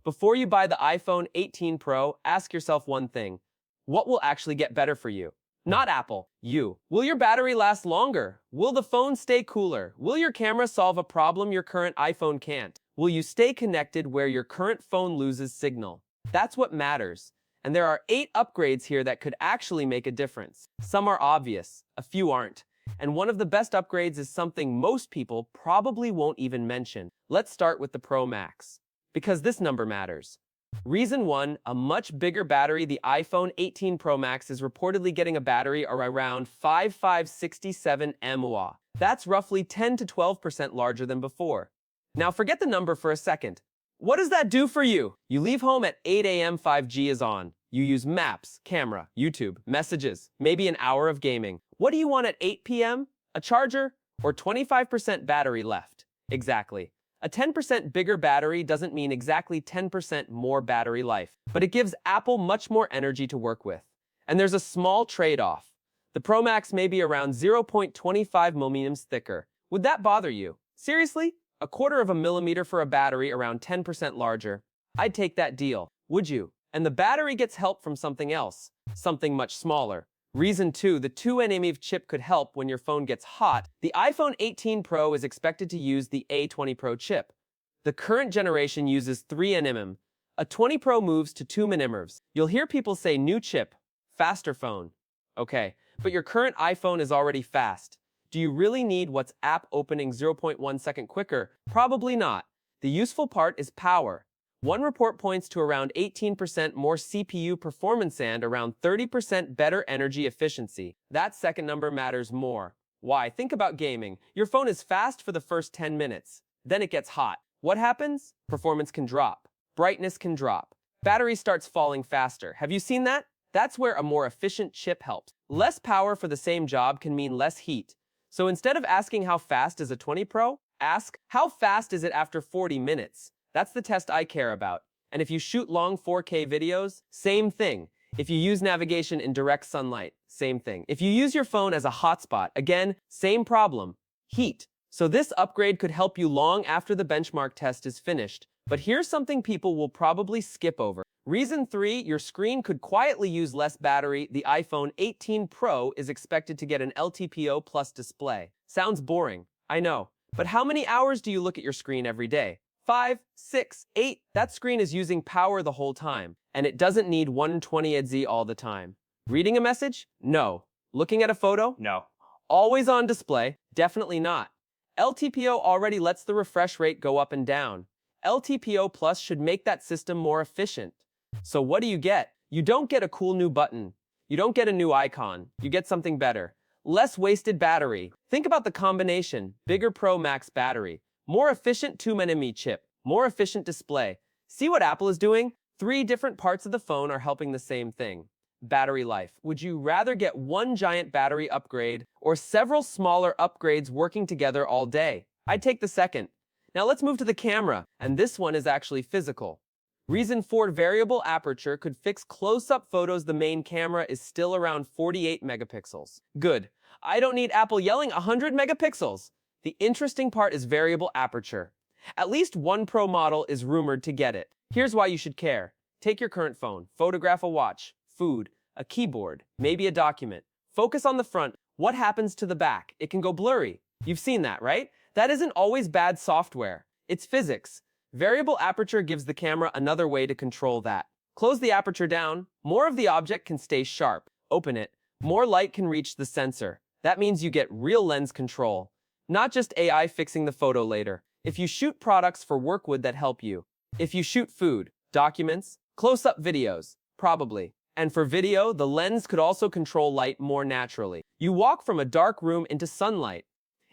Before you buy the iPhone 18 Pro, ask yourself one thing. What will actually get better for you? Not Apple, you. Will your battery last longer? Will the phone stay cooler? Will your camera solve a problem your current iPhone can't? Will you stay connected where your current phone loses signal? That's what matters. And there are 8 upgrades here that could actually make a difference. Some are obvious, a few aren't. And one of the best upgrades is something most people probably won't even mention. Let's start with the Pro Max, because this number matters. Reason 1, a much bigger battery. The iPhone 18 Pro Max is reportedly getting a battery around 5567 mAh. That's roughly 10 to 12% larger than before. Now forget the number for a second. What does that do for you? You leave home at 8 a.m., 5G is on. You use Maps, camera, YouTube, messages, maybe an hour of gaming. What do you want at 8 p.m.? A charger? Or 25% battery left? Exactly. A 10% bigger battery doesn't mean exactly 10% more battery life, but it gives Apple much more energy to work with. And there's a small trade-off. The Pro Max may be around 0.25 millimeters thicker. Would that bother you? Seriously? A quarter of a millimeter for a battery around 10% larger. I'd take that deal. Would you? And the battery gets help from something else. Something much smaller. Reason 2, the 2nm chip could help when your phone gets hot. The iPhone 18 Pro is expected to use the A20 Pro chip. The current generation uses 3nm. A 20 Pro moves to 2nm. You'll hear people say new chip, faster phone. Okay, but your current iPhone is already fast. Do you really need what's app opening 0.1 second quicker? Probably not. The useful part is power. One report points to around 18% more CPU performance and around 30% better energy efficiency. That second number matters more. Why? Think about gaming. Your phone is fast for the first 10 minutes. Then it gets hot. What happens? Performance can drop. Brightness can drop. Battery starts falling faster. Have you seen that? That's where a more efficient chip helps. Less power for the same job can mean less heat. So instead of asking how fast is a 20 Pro, ask how fast is it after 40 minutes? That's the test I care about. And if you shoot long 4K videos, same thing. If you use navigation in direct sunlight, same thing. If you use your phone as a hotspot, again, same problem. Heat. So this upgrade could help you long after the benchmark test is finished. But here's something people will probably skip over. Reason 3, your screen could quietly use less battery. The iPhone 18 Pro is expected to get an LTPO Plus display. Sounds boring, I know. But how many hours do you look at your screen every day? 5, 6, 8. That screen is using power the whole time. And it doesn't need 120 Hz all the time. Reading a message? No. Looking at a photo? No. Always on display? Definitely not. LTPO already lets the refresh rate go up and down. LTPO Plus should make that system more efficient. So what do you get? You don't get a cool new button. You don't get a new icon. You get something better. Less wasted battery. Think about the combination. Bigger Pro Max battery. More efficient 2nm chip. More efficient display. See what Apple is doing? 3 different parts of the phone are helping the same thing. Battery life. Would you rather get one giant battery upgrade or several smaller upgrades working together all day? I'd take the second. Now let's move to the camera, and this one is actually physical. Reason 4, variable aperture could fix close-up photos. The main camera is still around 48 megapixels. Good. I don't need Apple yelling 100 megapixels. The interesting part is variable aperture. At least one Pro model is rumored to get it. Here's why you should care. Take your current phone, photograph a watch, food, a keyboard, maybe a document. Focus on the front. What happens to the back? It can go blurry. You've seen that, right? That isn't always bad software. It's physics. Variable aperture gives the camera another way to control that. Close the aperture down. More of the object can stay sharp. Open it. More light can reach the sensor. That means you get real lens control. Not just AI fixing the photo later. If you shoot products for work, would that help you? If you shoot food, documents, close-up videos, probably. And for video, the lens could also control light more naturally. You walk from a dark room into sunlight.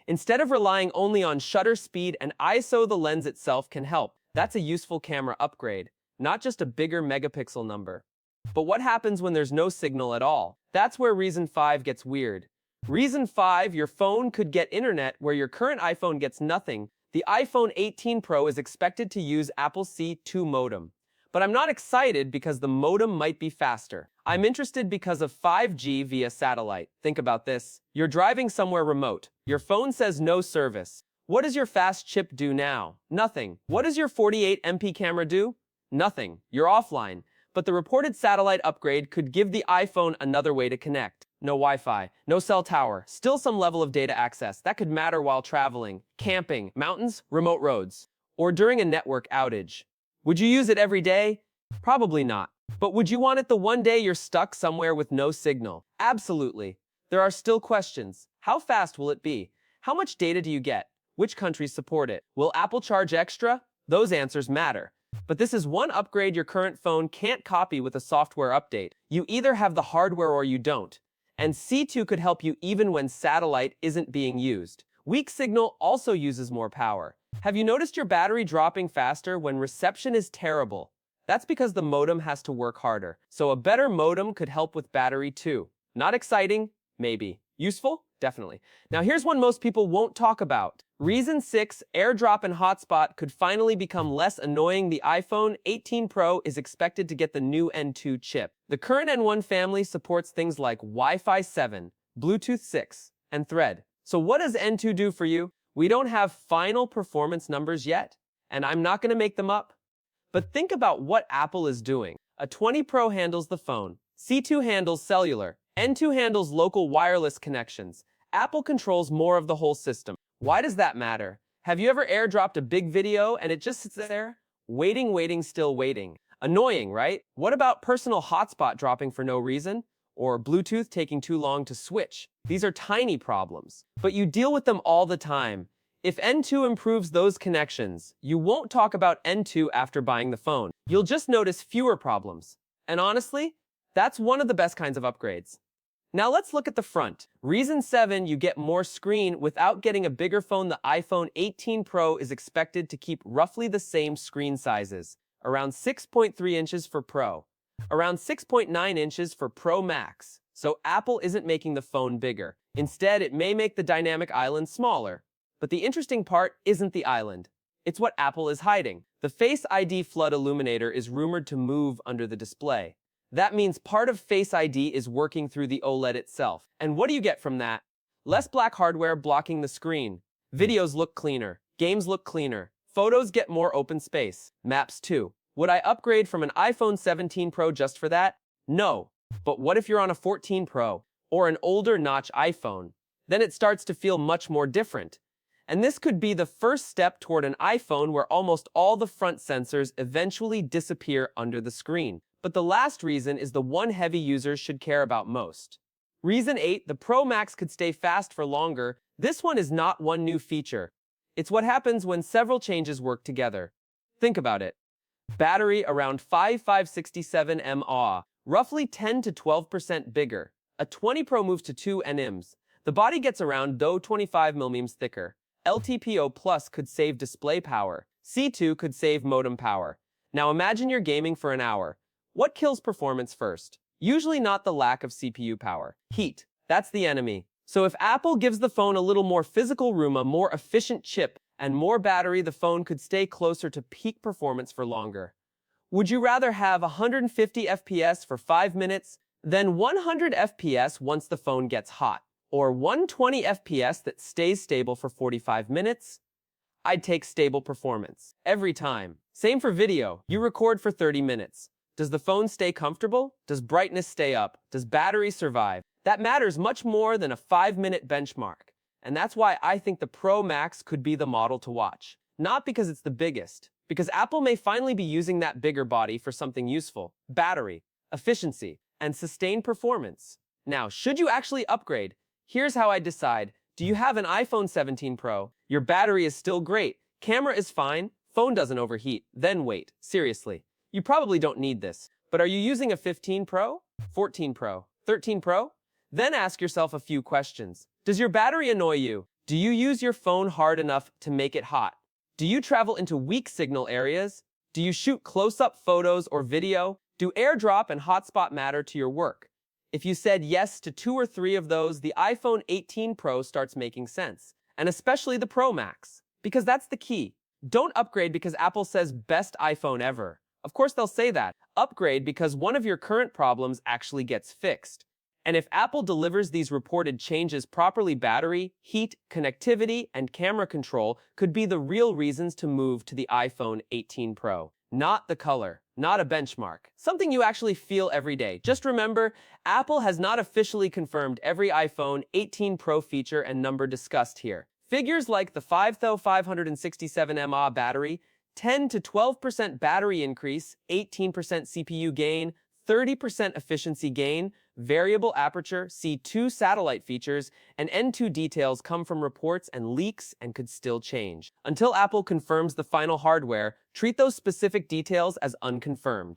Instead of relying only on shutter speed and ISO, the lens itself can help. That's a useful camera upgrade, not just a bigger megapixel number. But what happens when there's no signal at all? That's where reason 5 gets weird. Reason 5, your phone could get internet where your current iPhone gets nothing. The iPhone 18 Pro is expected to use Apple's C2 modem. But I'm not excited because the modem might be faster. I'm interested because of 5G via satellite. Think about this. You're driving somewhere remote. Your phone says no service. What does your fast chip do now? Nothing. What does your 48MP camera do? Nothing. You're offline. But the reported satellite upgrade could give the iPhone another way to connect. No Wi-Fi, no cell tower, still some level of data access. That could matter while traveling, camping, mountains, remote roads, or during a network outage. Would you use it every day? Probably not. But would you want it the one day you're stuck somewhere with no signal? Absolutely. There are still questions. How fast will it be? How much data do you get? Which countries support it? Will Apple charge extra? Those answers matter. But this is one upgrade your current phone can't copy with a software update. You either have the hardware or you don't. And C2 could help you even when satellite isn't being used. Weak signal also uses more power. Have you noticed your battery dropping faster when reception is terrible? That's because the modem has to work harder. So a better modem could help with battery too. Not exciting? Maybe. Useful? Definitely. Now here's one most people won't talk about. Reason 6, AirDrop and Hotspot could finally become less annoying. The iPhone 18 Pro is expected to get the new N2 chip. The current N1 family supports things like Wi-Fi 7, Bluetooth 6, and Thread. So what does N2 do for you? We don't have final performance numbers yet, and I'm not going to make them up. But think about what Apple is doing. A 20 Pro handles the phone. C2 handles cellular. N2 handles local wireless connections. Apple controls more of the whole system. Why does that matter? Have you ever airdropped a big video and it just sits there? Waiting, still waiting. Annoying, right? What about personal hotspot dropping for no reason? Or Bluetooth taking too long to switch? These are tiny problems, but you deal with them all the time. If N2 improves those connections, you won't talk about N2 after buying the phone. You'll just notice fewer problems. And honestly, that's one of the best kinds of upgrades. Now let's look at the front. Reason 7, you get more screen without getting a bigger phone. The iPhone 18 Pro is expected to keep roughly the same screen sizes, around 6.3 inches for Pro, around 6.9 inches for Pro Max. So Apple isn't making the phone bigger. Instead, it may make the dynamic island smaller. But the interesting part isn't the island. It's what Apple is hiding. The Face ID flood illuminator is rumored to move under the display. That means part of Face ID is working through the OLED itself. And what do you get from that? Less black hardware blocking the screen. Videos look cleaner. Games look cleaner. Photos get more open space. Maps too. Would I upgrade from an iPhone 17 Pro just for that? No. But what if you're on a 14 Pro or an older notch iPhone? Then it starts to feel much more different. And this could be the first step toward an iPhone where almost all the front sensors eventually disappear under the screen. But the last reason is the one heavy users should care about most. Reason 8, the Pro Max could stay fast for longer. This one is not one new feature. It's what happens when several changes work together. Think about it. Battery around 5567 mAh, roughly 10 to 12% bigger. A 20 Pro moves to 2 nms. The body gets around though 25 mm thicker. LTPO Plus could save display power. C2 could save modem power. Now imagine you're gaming for an hour. What kills performance first? Usually not the lack of CPU power. Heat. That's the enemy. So if Apple gives the phone a little more physical room, a more efficient chip, and more battery, the phone could stay closer to peak performance for longer. Would you rather have 150 FPS for 5 minutes than 100 FPS once the phone gets hot? Or 120 FPS that stays stable for 45 minutes? I'd take stable performance. Every time. Same for video. You record for 30 minutes. Does the phone stay comfortable? Does brightness stay up? Does battery survive? That matters much more than a 5-minute benchmark. And that's why I think the Pro Max could be the model to watch. Not because it's the biggest, because Apple may finally be using that bigger body for something useful. Battery, efficiency, and sustained performance. Now, should you actually upgrade? Here's how I decide. Do you have an iPhone 17 Pro? Your battery is still great. Camera is fine. Phone doesn't overheat. Then wait. Seriously. You probably don't need this. But are you using a 15 Pro? 14 Pro? 13 Pro? Then ask yourself a few questions. Does your battery annoy you? Do you use your phone hard enough to make it hot? Do you travel into weak signal areas? Do you shoot close-up photos or video? Do AirDrop and Hotspot matter to your work? If you said yes to 2 or 3 of those, the iPhone 18 Pro starts making sense. And especially the Pro Max. Because that's the key. Don't upgrade because Apple says best iPhone ever. Of course they'll say that. Upgrade because one of your current problems actually gets fixed. And if Apple delivers these reported changes properly, battery, heat, connectivity, and camera control could be the real reasons to move to the iPhone 18 Pro, not the color. not a benchmark. Something you actually feel every day. Just remember, Apple has not officially confirmed every iPhone 18 Pro feature and number discussed here. Figures like the 5,567 mAh battery, 10 to 12% battery increase, 18% CPU gain, 30% efficiency gain, variable aperture, C2 satellite features, and N2 details come from reports and leaks and could still change. Until Apple confirms the final hardware, treat those specific details as unconfirmed.